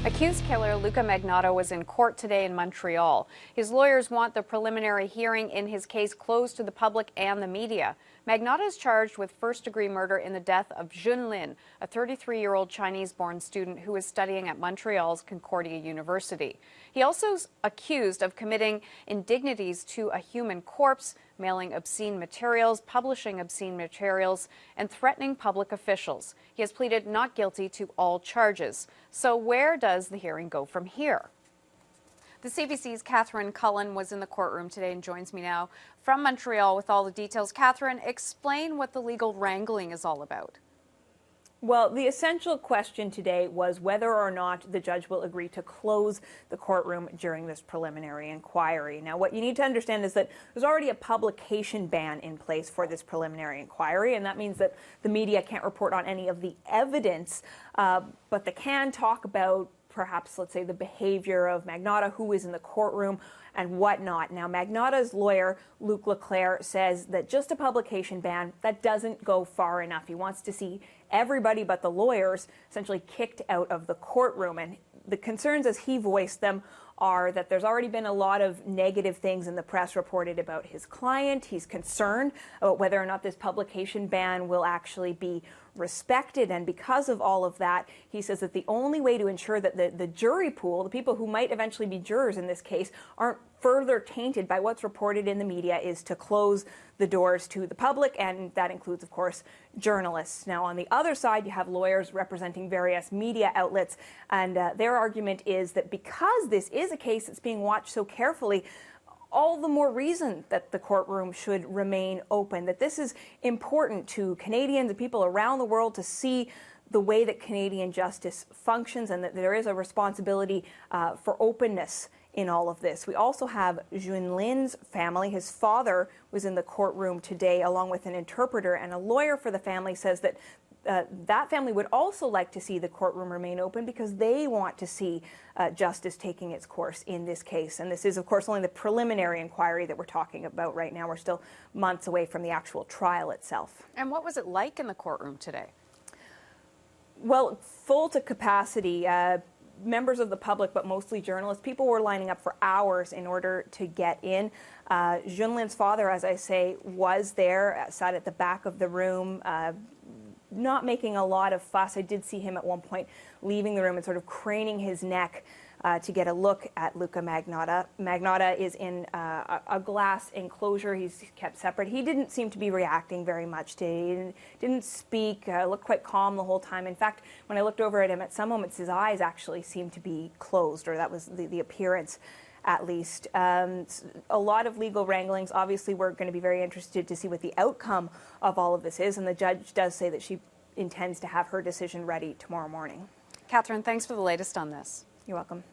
Accused killer Luka Magnotta was in court today in Montreal. His lawyers want the preliminary hearing in his case closed to the public and the media. Magnotta is charged with first-degree murder in the death of Jun Lin, a 33-year-old Chinese-born student who was studying at Montreal's Concordia University. He also is accused of committing indignities to a human corpse, mailing obscene materials, publishing obscene materials, and threatening public officials. He has pleaded not guilty to all charges. So where does the hearing go from here? The CBC's Catherine Cullen was in the courtroom today and joins me now from Montreal with all the details. Catherine, explain what the legal wrangling is all about. Well, the essential question today was whether or not the judge will agree to close the courtroom during this preliminary inquiry. Now, what you need to understand is that there's already a publication ban in place for this preliminary inquiry, and that means that the media can't report on any of the evidence, but they can talk about perhaps, let's say, the behavior of Magnotta, who is in the courtroom, and whatnot. Now, Magnotta's lawyer, Luke Leclerc, says that just a publication ban, that doesn't go far enough. He wants to see everybody but the lawyers essentially kicked out of the courtroom. And the concerns, as he voiced them, are that there's already been a lot of negative things in the press reported about his client. He's concerned about whether or not this publication ban will actually be respected. And because of all of that, he says that the only way to ensure that the jury pool, the people who might eventually be jurors in this case, aren't further tainted by what's reported in the media is to close the doors to the public, and that includes, of course, journalists. Now, on the other side, you have lawyers representing various media outlets, and their argument is that because this is a case that's being watched so carefully, all the more reason that the courtroom should remain open, that this is important to Canadians and people around the world to see the way that Canadian justice functions, and that there is a responsibility for openness in all of this. We also have Jun Lin's family. His father was in the courtroom today along with an interpreter, and a lawyer for the family says that that family would also like to see the courtroom remain open because they want to see justice taking its course in this case. And this is, of course, only the preliminary inquiry that we're talking about right now. We're still months away from the actual trial itself. And what was it like in the courtroom today? Well, full to capacity. Members of the public, but mostly journalists, people were lining up for hours in order to get in. Jun Lin's father, as I say, was there, sat at the back of the room, not making a lot of fuss. I did see him at one point leaving the room and sort of craning his neck to get a look at Luka Magnotta. Magnotta is in a glass enclosure. He's kept separate. He didn't seem to be reacting very much today. He didn't speak, looked quite calm the whole time. In fact, when I looked over at him, at some moments his eyes actually seemed to be closed, or that was the appearance at least. A lot of legal wranglings. Obviously, we're going to be very interested to see what the outcome of all of this is, and the judge does say that she intends to have her decision ready tomorrow morning. Catherine, thanks for the latest on this. You're welcome.